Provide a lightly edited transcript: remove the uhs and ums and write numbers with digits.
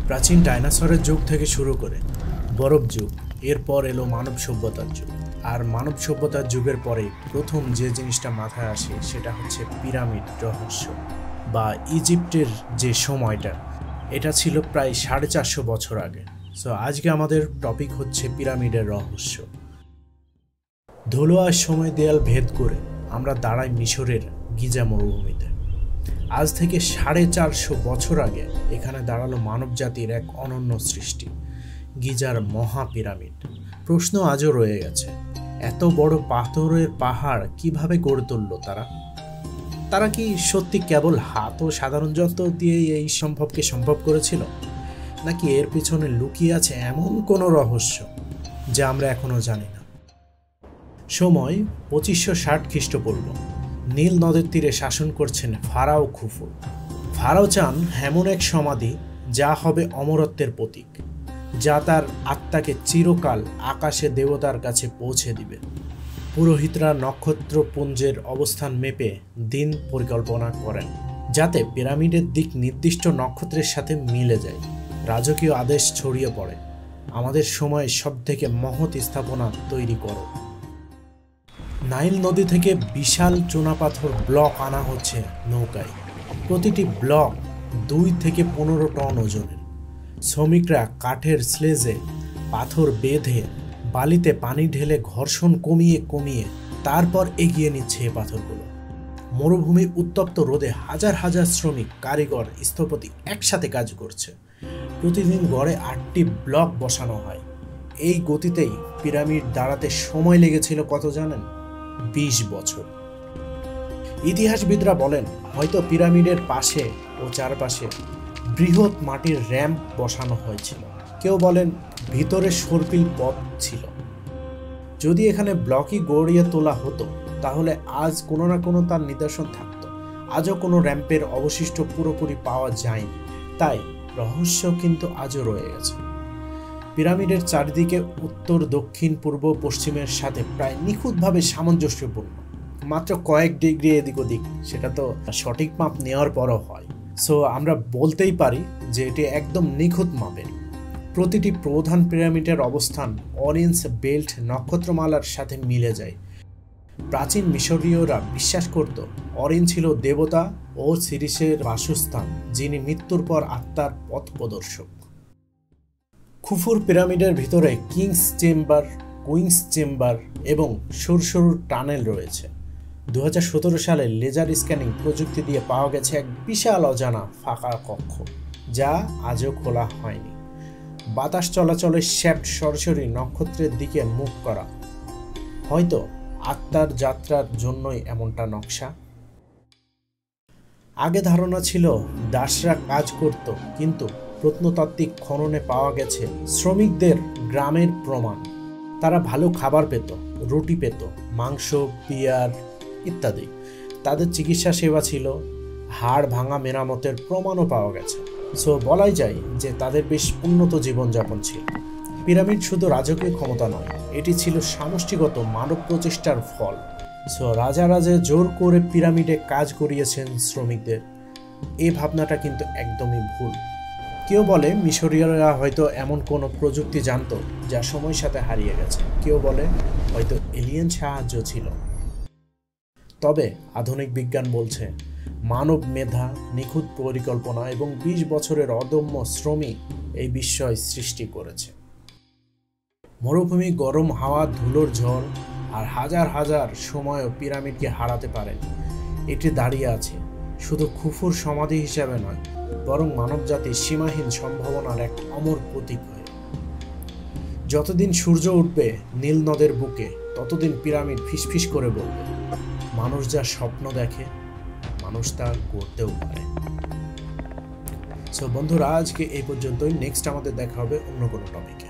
প্রাচীন ডাইনোসরের যুগ থেকে শুরু করে বরফ যুগ, এরপর এলো মানব সভ্যতার যুগ। আর মানব সভ্যতার যুগের পরে প্রথম যে জিনিসটা মাথায় আসে সেটা হচ্ছে পিরামিড রহস্য বা ইজিপ্টের যে সময়টা, এটা ছিল প্রায় 450 বছর আগে। সো আজকে আমাদের টপিক হচ্ছে পিরামিডের রহস্য। ধুলোয়ার সময় দেয়াল ভেদ করে আমরা দাঁড়াই মিশরের গিজা মরুভূমিতে। আজ থেকে 450 বছর আগে এখানে দাঁড়ালো মানব জাতির এক অনন্য সৃষ্টি, গিজার মহা পিরামিড। প্রশ্ন আজও রয়ে গেছে, এত বড় পাথরের পাহাড় কিভাবে গড়ে তুলল তারা কি সত্যি কেবল হাত ও সাধারণ যন্ত্র দিয়ে এই সম্ভবকে সম্ভব করেছিল, নাকি এর পিছনে লুকিয়ে আছে এমন কোনো রহস্য যা আমরা এখনো জানি না? সময় 2560 খ্রিস্টপূর্ব। নীল নদের তীরে শাসন করছেন ফারাও খুফু। ফারাও চান এমন এক সমাধি যা হবে অমরত্বের প্রতীক, যা তার আত্মাকে চিরকাল আকাশে দেবতার কাছে পৌঁছে দিবে। পুরোহিতরা নক্ষত্রপুঞ্জের অবস্থান মেপে দিন পরিকল্পনা করেন, যাতে পিরামিডের দিক নির্দিষ্ট নক্ষত্রের সাথে মিলে যায়। রাজকীয় আদেশ ছড়িয়ে পড়ে, আমাদের সময়ে সবথেকে মহৎ স্থাপনা তৈরি করো। নাইল নদী থেকে বিশাল চুনাপাথর ব্লক আনা হচ্ছে নৌকায়। প্রতিটি ব্লক 2 থেকে 15 টন ওজনের। শ্রমিকরা কাঠের স্লেজে পাথর বেঁধে বালিতে পানি ঢেলে ঘর্ষণ কমিয়ে কমিয়ে তারপর এগিয়ে নিচ্ছে এ পাথরগুলো। মরুভূমির উত্তপ্ত রোদে হাজার হাজার শ্রমিক, কারিগর, স্থপতি একসাথে কাজ করছে। প্রতিদিন গড়ে 8টি ব্লক বসানো হয়। এই গতিতেই পিরামিড দাঁড়াতে সময় লেগেছিল কত জানেন? 20 বছর। ইতিহাসবিদরা বলেন হয়তো পিরামিডের পাশে ও চারপাশে বৃহৎ মাটির র্যাম্প বসানো হয়েছিল। কেউ বলেন ভিতরে সর্পিল পথ ছিল। যদি এখানে ব্লকই গড়িয়ে তোলা হতো তাহলে আজ কোনো না কোনো তার নিদর্শন থাকত। আজও কোনো র্যাম্পের অবশিষ্ট পুরোপুরি পাওয়া যায়নি, তাই রহস্য কিন্তু আজও রয়ে গেছে। পিরামিডের চারিদিকে উত্তর, দক্ষিণ, পূর্ব, পশ্চিমের সাথে প্রায় নিখুঁতভাবে সামঞ্জস্যপূর্ণ। মাত্র কয়েক ডিগ্রি এদিক ওদিক, সেটা তো সঠিক মাপ নেওয়ার পরও হয়। সো আমরা বলতেই পারি যে এটি একদম নিখুঁত মাপের। প্রতিটি প্রধান পিরামিডের অবস্থান অরেঞ্জ বেল্ট নক্ষত্রমালার সাথে মিলে যায়। প্রাচীন মিশরীয়রা বিশ্বাস করত অরেঞ্জ ছিল দেবতা ও সিরিসের বাসস্থান, যিনি মৃত্যুর পর আত্মার পথ প্রদর্শক। খুফুর পিরামিডের ভিতরে কিংস চেম্বার, কুইন্স চেম্বার এবং সরু সরু টানেল রয়েছে। 2017 সালে লেজার স্ক্যানিং প্রযুক্তি দিয়ে পাওয়া গেছে এক বিশাল অজানা ফাঁকা কক্ষ, যা আজও খোলা হয়নি। বাতাস চলাচলের শ্যাফট সরাসরি নক্ষত্রের দিকে মুখ করা। হয়তো আত্মার যাত্রার জন্যই এমনটা নকশা। আগে ধারণা ছিল দাসরা কাজ করত, কিন্তু প্রত্নতাত্ত্বিক খননে পাওয়া গেছে শ্রমিকদের গ্রামের প্রমাণ। তারা ভালো খাবার পেত, রুটি পেত, মাংস, পিয়ার ইত্যাদি। তাদের চিকিৎসা সেবা ছিল, হাড় ভাঙা মেরামতের প্রমাণও পাওয়া গেছে। সো বলাই যায় যে তাদের বেশ উন্নত জীবনযাপন ছিল। পিরামিড শুধু রাজকীয় ক্ষমতা নয়, এটি ছিল সমষ্টিগত মানব প্রচেষ্টার ফল। সো রাজা জোর করে পিরামিডে কাজ করিয়েছেন শ্রমিকদের, এই ভাবনাটা কিন্তু একদমই ভুল। কেউ বলে মিশরীয়রা হয়তো এমন কোনো প্রযুক্তি জানত যা সময়ের সাথে হারিয়ে গেছে। কেউ বলে হয়তো এলিয়েন সাহায্য ছিল। তবে আধুনিক বিজ্ঞান বলছে মানব মেধা, নিখুঁত পরিকল্পনা এবং 20 বছরের অদম্য শ্রমিক এই বিস্ময় সৃষ্টি করেছে। মরুভূমি, গরম হাওয়া, ধুলোর ঝড় আর হাজার হাজার সময়ও পিরামিডকে হারাতে পারেন। এটি দাঁড়িয়ে আছে শুধু খুফুর সমাধি হিসাবে নয়, বরং মানবজাতির সীমাহীন সম্ভাবনার এক অমর প্রতীক হয়ে। যতদিন সূর্য উঠবে নীল নদের বুকে, ততদিন পিরামিড ফিসফিস করে বলবে, মানুষ যা স্বপ্ন দেখে মানুষ তা করতেও পারে। সো বন্ধুরা, আজকে এই পর্যন্তই। নেক্সট আমাদের দেখা হবে অন্য কোনো টপিকে।